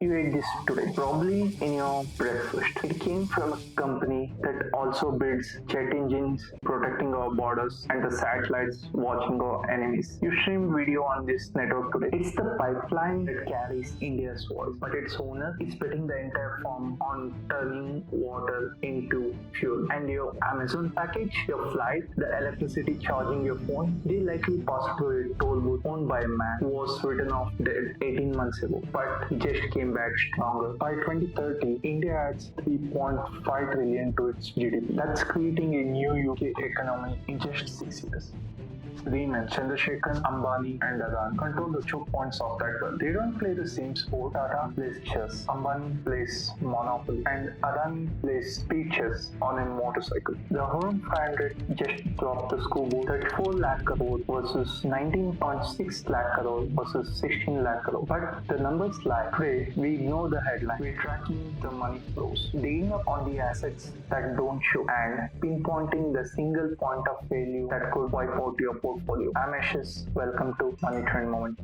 You ate this today, probably in your breakfast. It came from a company that also builds jet engines, protecting our borders, and the satellites watching our enemies. You stream video on this network today. It's the pipeline that carries India's voice, but its owner is betting the entire farm on turning water into fuel. And your Amazon package, your flight, the electricity charging your phone, they likely passed through a toll booth owned by a man who was written off dead 18 months ago, but just came back stronger. By 2030, India adds 3.5 trillion to its GDP. That's creating a new UK economy in just 6 years. Reliance, Chandrasekhar, Ambani, and Adani control the choke points of that world. They don't play the same sport. Tata plays chess, Ambani plays Monopoly, and Adani plays speed chess on a motorcycle. The Home 500 just dropped the scoreboard 34 lakh crore versus 19.6 lakh crore versus 16 lakh crore. But the numbers lie. Today, we ignore the headline. We're tracking the money flows, digging up on the assets that don't show, and pinpointing the single point of failure that could wipe out your portfolio. I'm Ashish. Welcome to Money Trend Moment.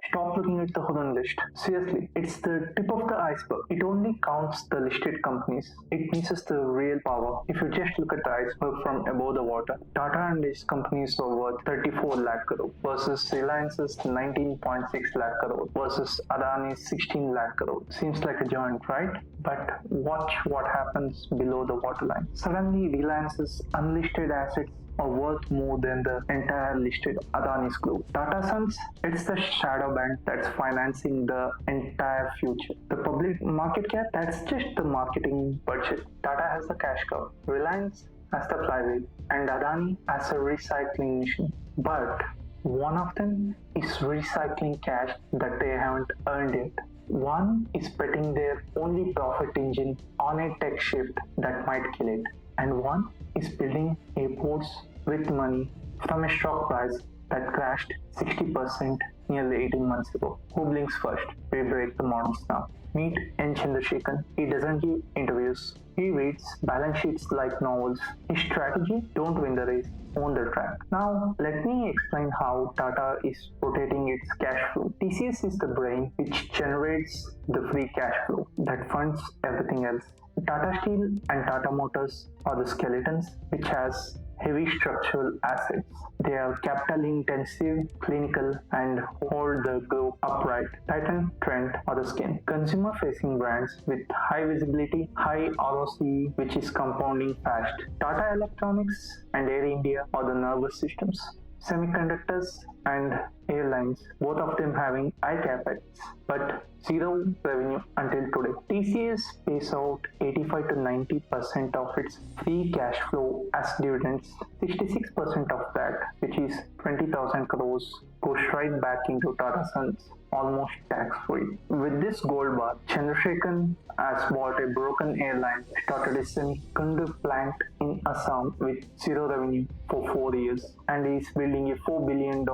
Stop looking at the hidden list. Seriously, it's the tip of the iceberg. It only counts the listed companies. It misses the real power. If you just look at the iceberg from above the water, Tata and its companies were worth 34 lakh crore versus Reliance's 19.6 lakh crore versus Adani's 16 lakh crore. Seems like a giant, right? But watch what happens below the waterline. Suddenly, Reliance's unlisted assets are worth more than the entire listed Adani's group. Tata Sons, it's the shadow bank that's financing the entire future. The public market cap, that's just the marketing budget. Tata has the cash cow, Reliance has the flywheel, and Adani has a recycling machine. But one of them is recycling cash that they haven't earned yet. One is betting their only profit engine on a tech shift that might kill it, and one is building airports with money from a stock price that crashed 60% nearly 18 months ago. Who blinks first? We break the models now. Meet N. Chandrasekhar. He doesn't give interviews. He reads balance sheets like novels. His strategy: don't win the race, own the track. Now, let me explain how Tata is rotating its cash flow. TCS is the brain which generates the free cash flow that funds everything else. Tata Steel and Tata Motors are the skeletons which has heavy structural assets. They are capital intensive, clinical, and hold the group upright. Titan, Trent, or the skin. Consumer facing brands with high visibility, high ROC, which is compounding fast. Tata Electronics and Air India are the nervous systems. Semiconductors and airlines, both of them having high capex, but zero revenue until today. TCS pays out 85 to 90% of its free cash flow as dividends. 66% of that, which is 20,000 crores, goes right back into Tata Sons, almost tax-free. With this gold bar, Chandrasekhar has bought a broken airline, started a semiconductor plant in Assam with zero revenue for 4 years, and is building a $4 billion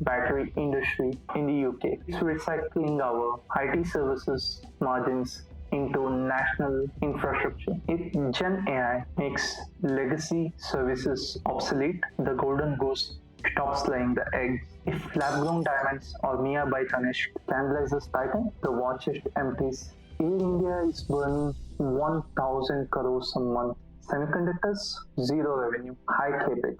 battery industry in the UK. It's recycling our IT services margins into national infrastructure. If Gen AI makes legacy services obsolete, the golden goose stops laying the eggs. If lab-grown diamonds or Mia by Ganesh cannibalizes Titan, the war chest empties. Air India is burning 1,000 crores a month. Semiconductors, zero revenue, high capex.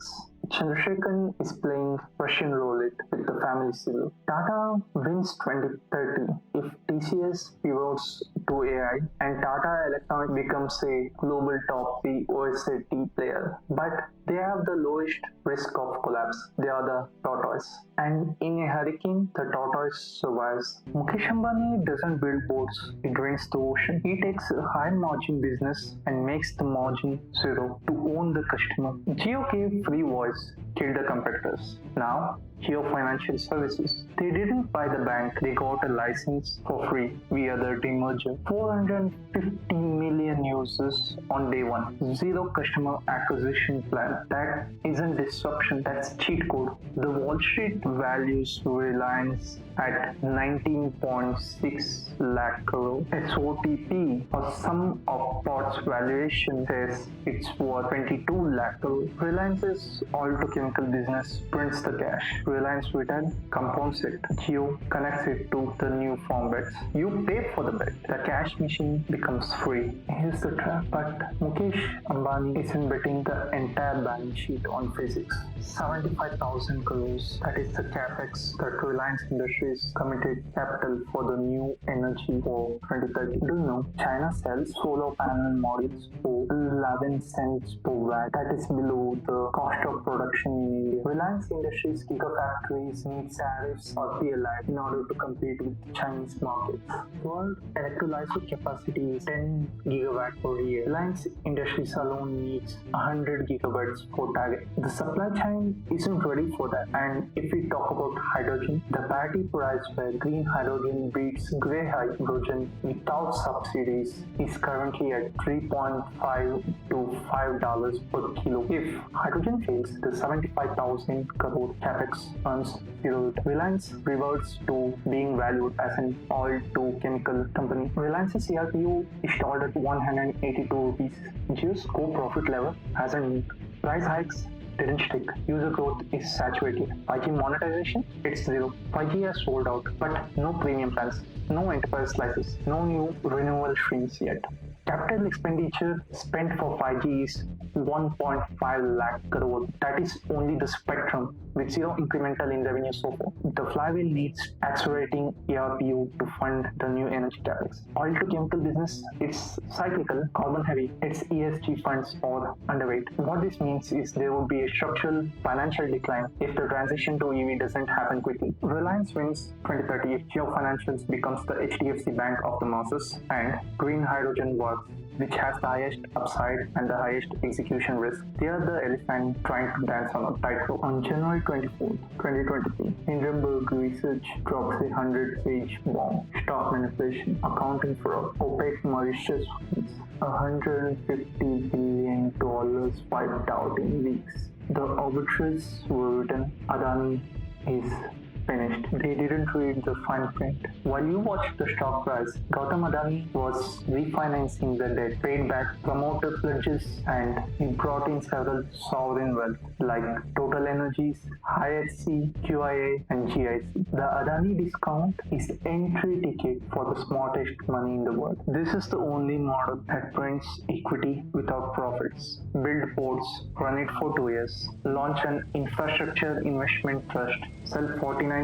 Chandrasekhar is playing Russian roulette with the family silver. Tata wins 2030 if TCS pivots to AI and Tata Electronics becomes a global top 3 OSAT player. But they have the lowest risk of collapse. They are the tortoise. And in a hurricane, the tortoise survives. Mukesh Ambani doesn't build boats, he drains the ocean. He takes a high margin business and makes the margin zero to own the customer. Geo gave free voice, killed the competitors. Now, Geo Financial Services. They didn't buy the bank, they got a license for free via the demerger. 450 million users on day one. Zero customer acquisition plan. That isn't disruption, that's cheat code. The Wall Street values Reliance at 19.6 lakh crore. SOTP or sum of parts valuation says it's worth 22 lakh crore. Reliance's all took a chemical business prints the cash. Reliance Retail compounds it. Geo connects it to the new farm bets. You pay for the bet. The cash machine becomes free. Here's the trap. But Mukesh Ambani isn't betting the entire balance sheet on physics. 75,000 crores, that is the capex that Reliance Industries committed capital for the new energy for 2030. Do you know China sells solar panel modules for 11 cents per watt? That is below the cost of production in India. Reliance Industries gigafactories need tariffs or PLI in order to compete with the Chinese markets. World electrolyzer capacity is 10 gigawatt per year. Reliance Industries alone needs 100 gigawatts for target. The supply chain isn't ready for that. And if we talk about hydrogen, the parity price where green hydrogen beats grey hydrogen without subsidies is currently at $3.5 to $5 per kilo. If hydrogen fails, the 75,000 crore capex runs zero. Reliance reverts to being valued as an oil-to-chemical company. Reliance's CRPO is stalled at 182 rupees. Jio's core profit level hasn't moved. Price hikes didn't stick. User growth is saturated. 5G monetization, it's zero. 5G has sold out, but no premium plans, no enterprise slices, no new renewal streams yet. Capital expenditure spent for 5G is 1.5 lakh crore. That is only the spectrum, with zero incremental in revenue so far. The flywheel needs accelerating ARPU to fund the new energy capex. Oil to chemical business, it's cyclical, carbon heavy. Its ESG funds are underweight. What this means is there will be a structural financial decline if the transition to EV doesn't happen quickly. Reliance wins 2030 if Geo Financials becomes the HDFC Bank of the masses and green hydrogen works, which has the highest upside and the highest execution risk. They are the elephant trying to dance on a tightrope. On January 24, 2023, Hindenburg Research drops a 100-page bomb. Stock manipulation, accounting fraud, opaque malicious funds, $150 billion wiped out in weeks. The arbitraries were written. Adani is finished. They didn't read the fine print. While you watched the stock price, Gautam Adani was refinancing the debt, paid back promoter pledges, and he brought in several sovereign wealth like Total Energies, IHC, QIA, and GIC. The Adani discount is entry ticket for the smartest money in the world. This is the only model that prints equity without profits. Build ports, run it for 2 years, launch an infrastructure investment trust, sell 49%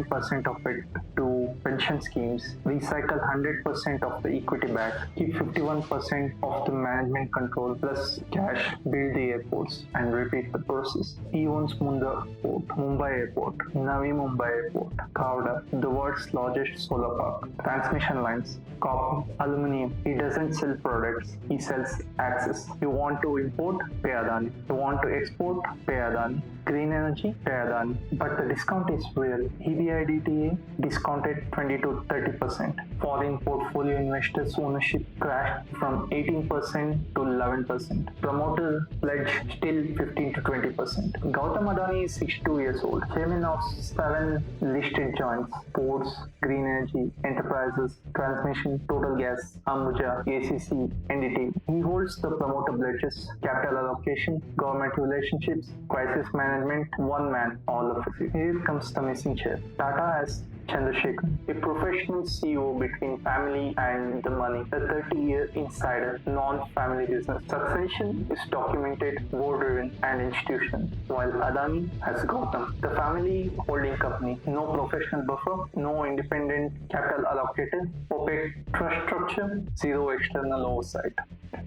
of it to pension schemes, recycle 100% of the equity back, keep 51% of the management control plus cash, build the airports, and repeat the process. He owns Munda Port, Mumbai Airport, Navi Mumbai Airport, Khavda, the world's largest solar park, transmission lines, copper, aluminium. He doesn't sell products, he sells access. You want to import? Pay Adani. You want to export? Pay Adani. Green energy? Pay Adani. But the discount is real. EBITDA discounted 20 to 30%. Foreign portfolio investors' ownership crashed from 18% to 11%. Promoter pledge still 15 to 20%. Gautam Adani is 62 years old, chairman of 7 listed joints: ports, green energy, enterprises, transmission, Total Gas, Ambuja, ACC, NDT. He holds the promoter pledges, capital allocation, government relationships, crisis management, one man, all of it. Here comes the missing chair. Tata has Chandrasekhar, a professional CEO between family and the money, a 30-year insider, non-family business. Succession is documented, board-driven, and institutional, while Adani has Gautam, the family holding company. No professional buffer, no independent capital allocator, opaque trust structure, zero external oversight.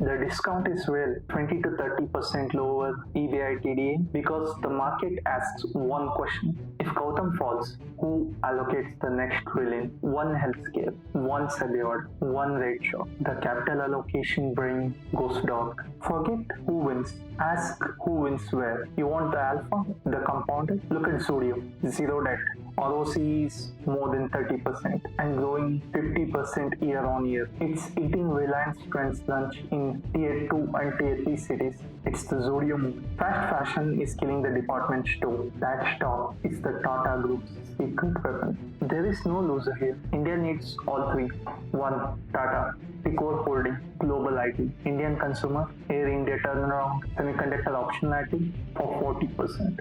The discount is real, 20 to 30% lower EBITDA, because the market asks one question: if Gautam falls, who allocates the next trillion? One healthcare, one Sabiod, one rate shock. The capital allocation brain goes dark. Forget who wins. Ask who wins where. You want the alpha, the compounded? Look at Zudio, zero debt. ROC is more than 30% and growing 50% year on year. It's eating Reliance Trends lunch in tier 2 and tier 3 cities. It's the Zudio move. Fast fashion is killing the department store. That stock is the Tata Group's secret weapon. There is no loser here. India needs all three. 1. Tata, the core holding, global IT, Indian consumer, Air India turnaround, semiconductor optionality for 40%.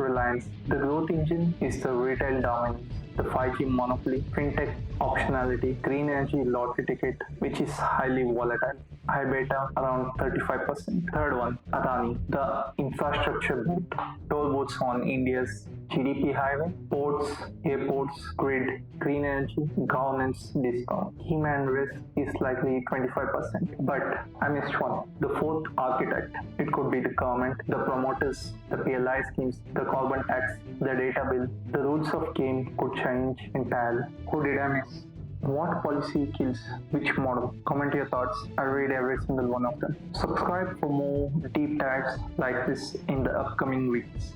Reliance. The growth engine is the retail dominance, the 5G monopoly, fintech optionality, green energy lottery ticket, which is highly volatile. High beta around 35%. Third one, Adani, the infrastructure boot, toll booths on India's GDP highway, ports, airports, grid, green energy, governance discount. Key man risk is likely 25%. But I missed one. The fourth architect. It could be the government, the promoters, the PLI schemes, the carbon tax, the data bill. The rules of game could change entirely. Who did I miss? What policy kills which model? Comment your thoughts. I read every single one of them. Subscribe for more deep dives like this in the upcoming weeks.